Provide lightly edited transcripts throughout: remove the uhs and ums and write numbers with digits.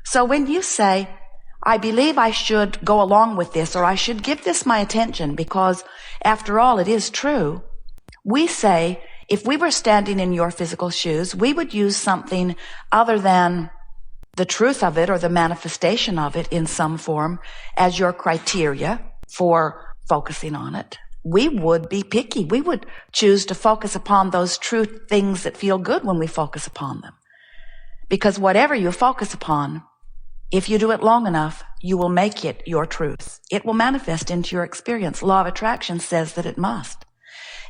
So when you say, I believe I should go along with this, or I should give this my attention because after all it is true, we say, if we were standing in your physical shoes, we would use something other than the truth of it or the manifestation of it in some form as your criteria for focusing on it. We would be picky. We would choose to focus upon those true things that feel good when we focus upon them. Because whatever you focus upon, if you do it long enough, you will make it your truth. It will manifest into your experience. Law of attraction says that it must.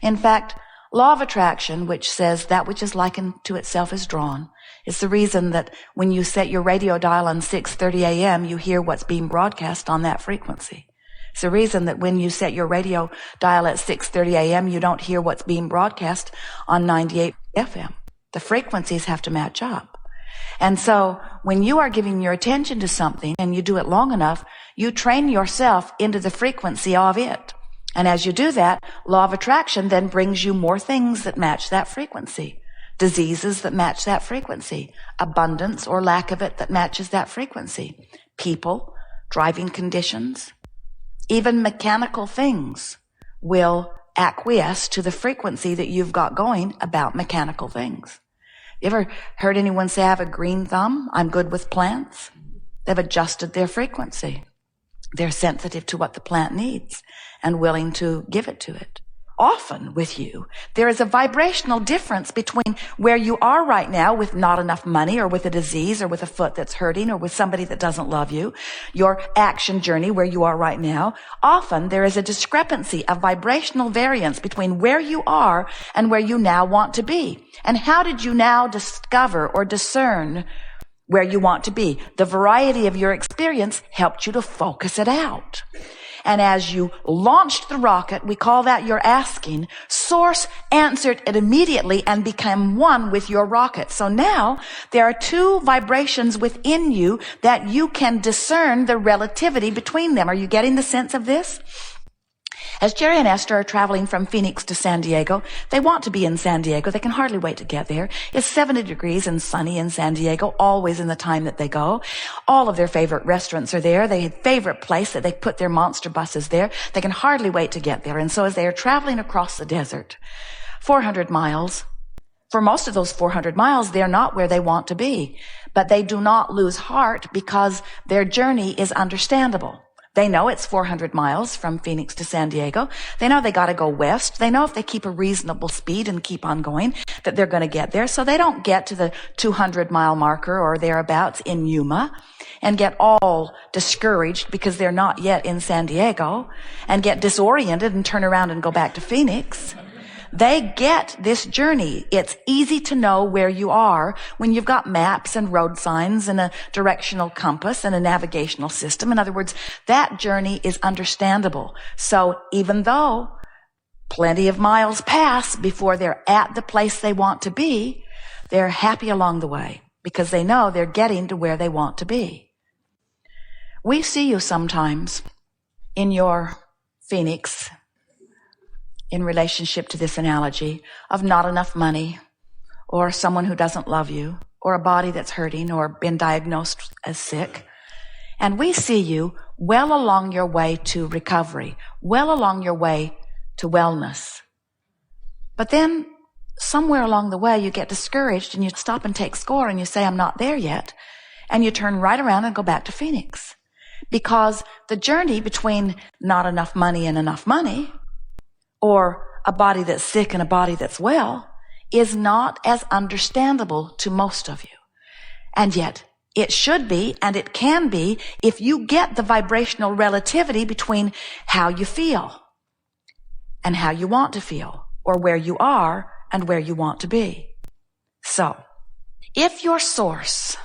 In fact, law of attraction, which says that which is likened to itself is drawn, is the reason that when you set your radio dial on 6:30 a.m., you hear what's being broadcast on that frequency. It's the reason that when you set your radio dial at 6:30 a.m., you don't hear what's being broadcast on 98 FM. The frequencies have to match up. And so when you are giving your attention to something and you do it long enough, you train yourself into the frequency of it. And as you do that, law of attraction then brings you more things that match that frequency. Diseases that match that frequency. Abundance or lack of it that matches that frequency. People, driving conditions, even mechanical things will acquiesce to the frequency that you've got going about mechanical things. You ever heard anyone say, I have a green thumb, I'm good with plants? They've adjusted their frequency. They're sensitive to what the plant needs and willing to give it to it. Often with you, there is a vibrational difference between where you are right now with not enough money or with a disease or with a foot that's hurting or with somebody that doesn't love you, your action journey where you are right now. Often there is a discrepancy, a vibrational variance between where you are and where you now want to be. And how did you now discover or discern where you want to be? The variety of your experience helped you to focus it out. And as you launched the rocket, we call that your asking, Source answered it immediately and became one with your rocket. So now there are two vibrations within you that you can discern the relativity between them. Are you getting the sense of this? As Jerry and Esther are traveling from Phoenix to San Diego, they want to be in San Diego. They can hardly wait to get there. It's 70 degrees and sunny in San Diego, always in the time that they go. All of their favorite restaurants are there. They have favorite place that they put their monster buses there. They can hardly wait to get there. And so as they are traveling across the desert, 400 miles, for most of those 400 miles, they're not where they want to be. But they do not lose heart because their journey is understandable. They know it's 400 miles from Phoenix to San Diego. They know they got to go west. They know if they keep a reasonable speed and keep on going that they're going to get there. So they don't get to the 200-mile marker or thereabouts in Yuma and get all discouraged because they're not yet in San Diego and get disoriented and turn around and go back to Phoenix. They get this journey. It's easy to know where you are when you've got maps and road signs and a directional compass and a navigational system. In other words, that journey is understandable. So even though plenty of miles pass before they're at the place they want to be, they're happy along the way because they know they're getting to where they want to be. We see you sometimes in your Phoenix in relationship to this analogy of not enough money or someone who doesn't love you or a body that's hurting or been diagnosed as sick. And we see you well along your way to recovery, well along your way to wellness. But then somewhere along the way you get discouraged and you stop and take score and you say, I'm not there yet. And you turn right around and go back to Phoenix. Because the journey between not enough money and enough money, or a body that's sick and a body that's well, is not as understandable to most of you. And yet, it should be and it can be if you get the vibrational relativity between how you feel and how you want to feel, or where you are and where you want to be. So, if your source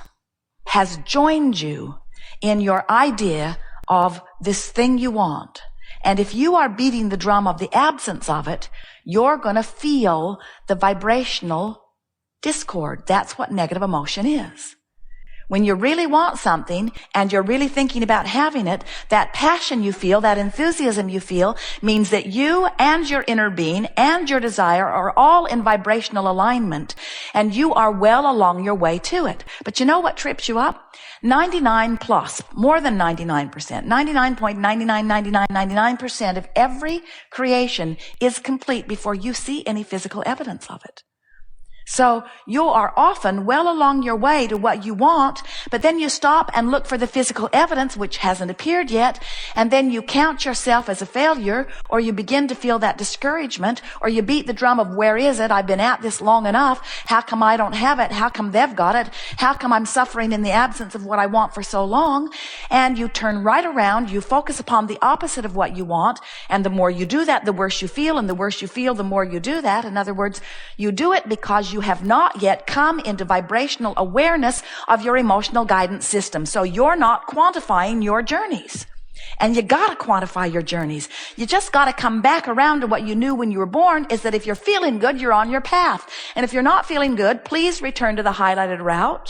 has joined you in your idea of this thing you want, and if you are beating the drum of the absence of it, you're going to feel the vibrational discord. That's what negative emotion is. When you really want something and you're really thinking about having it, that passion you feel, that enthusiasm you feel, means that you and your inner being and your desire are all in vibrational alignment, and you are well along your way to it. But you know what trips you up? 99 plus, more than 99%, 99.999999% of every creation is complete before you see any physical evidence of it. So you are often well along your way to what you want, but then you stop and look for the physical evidence which hasn't appeared yet, and then you count yourself as a failure, or you begin to feel that discouragement, or you beat the drum of where is it? I've been at this long enough. How come I don't have it? How come they've got it? How come I'm suffering in the absence of what I want for so long? And you turn right around, you focus upon the opposite of what you want, and the more you do that, the worse you feel, and the worse you feel, the more you do that. In other words, you do it because you have not yet come into vibrational awareness of your emotional guidance system. So you're not quantifying your journeys. And you gotta quantify your journeys. You just gotta come back around to what you knew when you were born, is that if you're feeling good, you're on your path. And if you're not feeling good, please return to the highlighted route.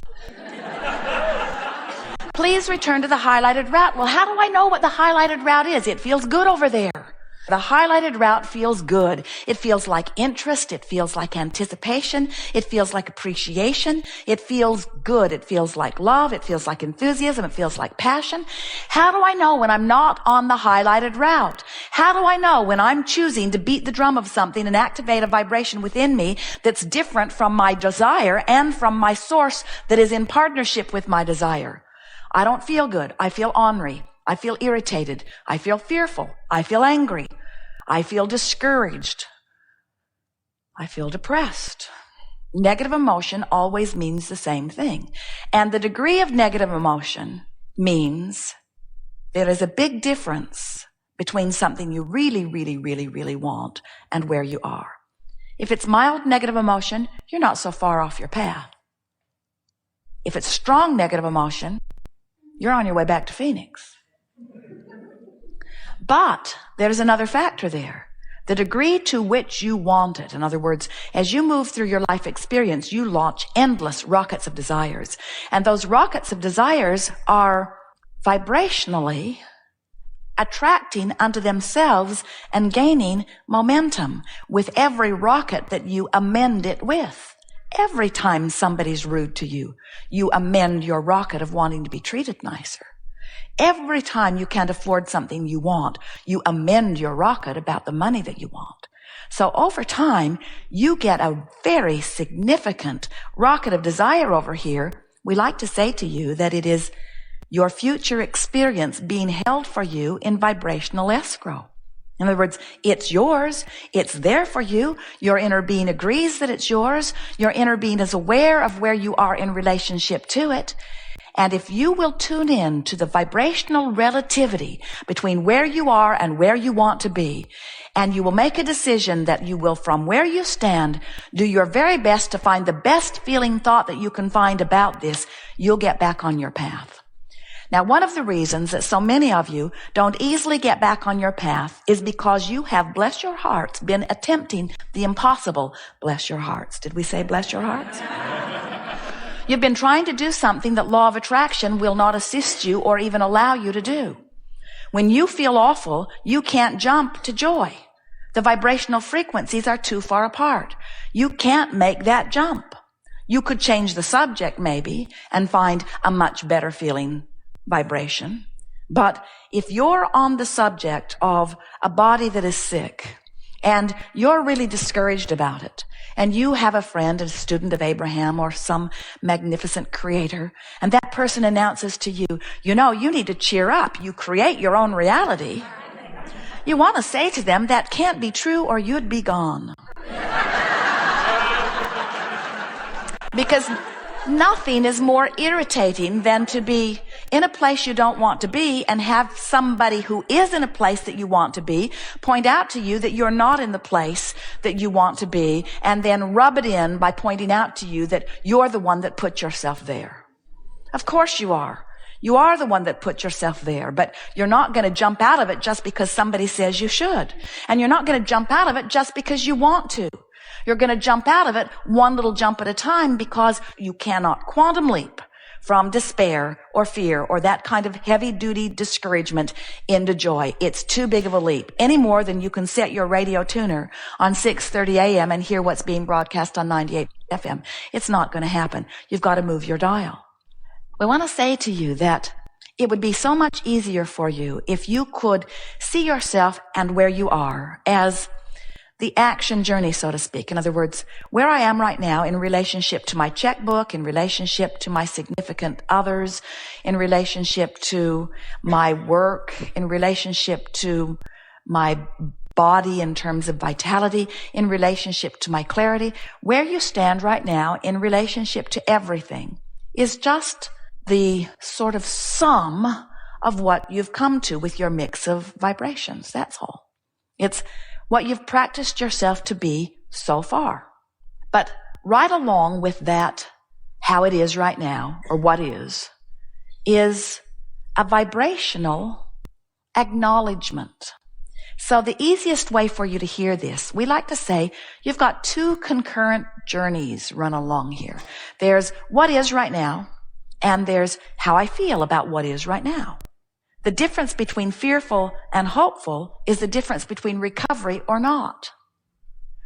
Please return to the highlighted route. Well, how do I know what the highlighted route is? It feels good over there. The highlighted route feels good. It feels like interest. It feels like anticipation. It feels like appreciation. It feels good. It feels like love. It feels like enthusiasm. It feels like passion. How do I know when I'm not on the highlighted route? How do I know when I'm choosing to beat the drum of something and activate a vibration within me that's different from my desire and from my source that is in partnership with my desire? I don't feel good. I feel ornery. I feel irritated. I feel fearful. I feel angry. I feel discouraged. I feel depressed. Negative emotion always means the same thing. And the degree of negative emotion means there is a big difference between something you really, really, really, really want and where you are. If it's mild negative emotion, you're not so far off your path. If it's strong negative emotion, you're on your way back to Phoenix. But there's another factor there. The degree to which you want it. In other words, as you move through your life experience, you launch endless rockets of desires. And those rockets of desires are vibrationally attracting unto themselves and gaining momentum with every rocket that you amend it with. Every time somebody's rude to you, you amend your rocket of wanting to be treated nicer. Every time you can't afford something you want, you amend your rocket about the money that you want. So over time, you get a very significant rocket of desire over here. We like to say to you that it is your future experience being held for you in vibrational escrow. In other words, it's yours. It's there for you. Your inner being agrees that it's yours. Your inner being is aware of where you are in relationship to it. And if you will tune in to the vibrational relativity between where you are and where you want to be, and you will make a decision that you will, from where you stand, do your very best to find the best feeling thought that you can find about this, you'll get back on your path. Now, one of the reasons that so many of you don't easily get back on your path is because you have, bless your hearts, been attempting the impossible. Bless your hearts. Did we say bless your hearts? You've been trying to do something that law of attraction will not assist you or even allow you to do. When you feel awful, you can't jump to joy. The vibrational frequencies are too far apart. You can't make that jump. You could change the subject maybe and find a much better feeling vibration. But if you're on the subject of a body that is sick and you're really discouraged about it, and you have a friend, a student of Abraham or some magnificent creator, and that person announces to you, you know, you need to cheer up. You create your own reality. You want to say to them, that can't be true or you'd be gone. Because nothing is more irritating than to be in a place you don't want to be and have somebody who is in a place that you want to be point out to you that you're not in the place that you want to be, and then rub it in by pointing out to you that you're the one that put yourself there. Of course you are. You are the one that put yourself there, but you're not going to jump out of it just because somebody says you should. And you're not going to jump out of it just because you want to. You're going to jump out of it one little jump at a time, because you cannot quantum leap from despair or fear or that kind of heavy-duty discouragement into joy. It's too big of a leap, any more than you can set your radio tuner on 6:30 a.m. and hear what's being broadcast on 98 FM. It's not going to happen. You've got to move your dial. We want to say to you that it would be so much easier for you if you could see yourself and where you are as the action journey, so to speak. In other words, where I am right now in relationship to my checkbook, in relationship to my significant others, in relationship to my work, in relationship to my body in terms of vitality, in relationship to my clarity, where you stand right now in relationship to everything is just the sort of sum of what you've come to with your mix of vibrations. That's all. It's what you've practiced yourself to be so far. But right along with that, how it is right now, or what is a vibrational acknowledgement. So the easiest way for you to hear this, we like to say you've got two concurrent journeys run along here. There's what is right now, and there's how I feel about what is right now. The difference between fearful and hopeful is the difference between recovery or not.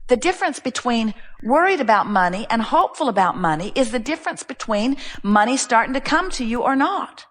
The difference between worried about money and hopeful about money is the difference between money starting to come to you or not.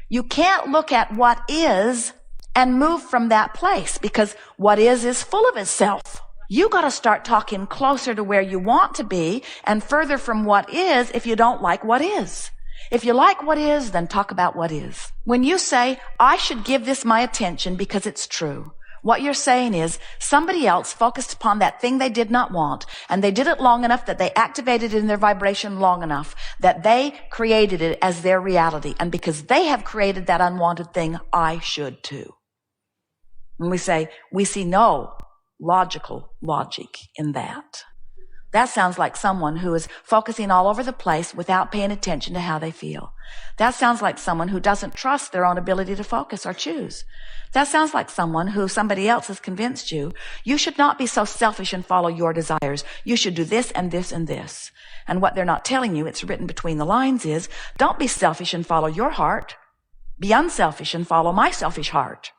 You can't look at what is and move from that place because what is full of itself. You got to start talking closer to where you want to be and further from what is if you don't like what is. If you like what is, then talk about what is. When you say, I should give this my attention because it's true, what you're saying is somebody else focused upon that thing they did not want, and they did it long enough that they activated it in their vibration long enough that they created it as their reality. And because they have created that unwanted thing, I should too. And we say, we see no logical logic in that. That sounds like someone who is focusing all over the place without paying attention to how they feel. That sounds like someone who doesn't trust their own ability to focus or choose. That sounds like someone who somebody else has convinced you should not be so selfish and follow your desires. You should do this and this and this. And what they're not telling you, it's written between the lines, is don't be selfish and follow your heart. Be unselfish and follow my selfish heart.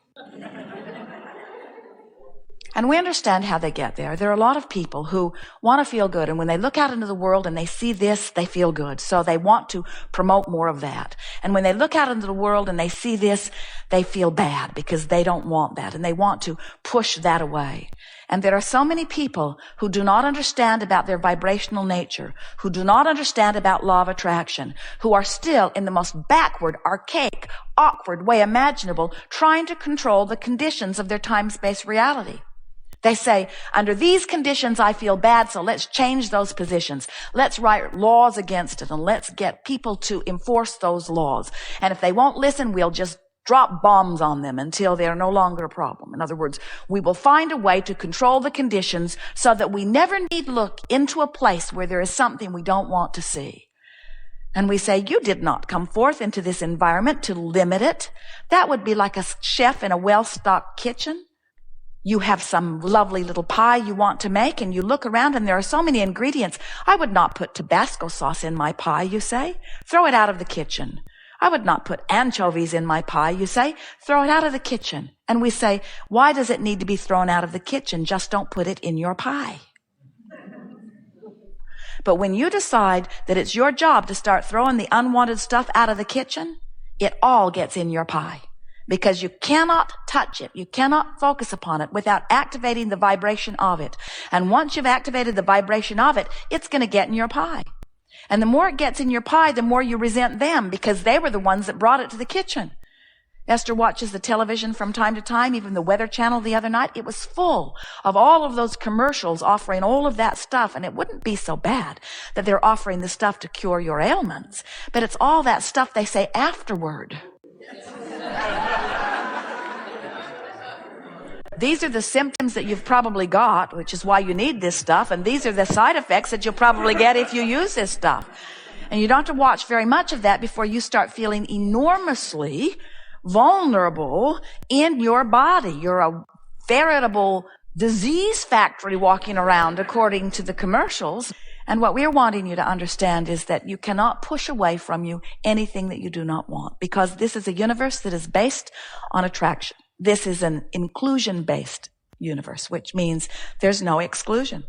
And we understand how they get there. There are a lot of people who want to feel good, and when they look out into the world and they see this, they feel good. So they want to promote more of that. And when they look out into the world and they see this, they feel bad because they don't want that, and they want to push that away. And there are so many people who do not understand about their vibrational nature, who do not understand about law of attraction, who are still in the most backward, archaic, awkward way imaginable, trying to control the conditions of their time-space reality. They say, under these conditions, I feel bad, so let's change those positions. Let's write laws against it, and let's get people to enforce those laws. And if they won't listen, we'll just drop bombs on them until they're no longer a problem. In other words, we will find a way to control the conditions so that we never need look into a place where there is something we don't want to see. And we say, you did not come forth into this environment to limit it. That would be like a chef in a well-stocked kitchen. You have some lovely little pie you want to make, and you look around and there are so many ingredients. I would not put Tabasco sauce in my pie, you say. Throw it out of the kitchen. I would not put anchovies in my pie, you say. Throw it out of the kitchen. And we say, why does it need to be thrown out of the kitchen? Just don't put it in your pie. But when you decide that it's your job to start throwing the unwanted stuff out of the kitchen, it all gets in your pie. Because you cannot touch it. You cannot focus upon it without activating the vibration of it. And once you've activated the vibration of it, it's going to get in your pie. And the more it gets in your pie, the more you resent them because they were the ones that brought it to the kitchen. Esther watches the television from time to time, even the Weather Channel the other night. It was full of all of those commercials offering all of that stuff. And it wouldn't be so bad that they're offering the stuff to cure your ailments. But it's all that stuff they say afterward. These are the symptoms that you've probably got, which is why you need this stuff, and these are the side effects that you'll probably get if you use this stuff. And you don't have to watch very much of that before you start feeling enormously vulnerable in your body. You're a veritable disease factory walking around, according to the commercials. And what we're wanting you to understand is that you cannot push away from you anything that you do not want, because this is a universe that is based on attraction. This is an inclusion-based universe, which means there's no exclusion.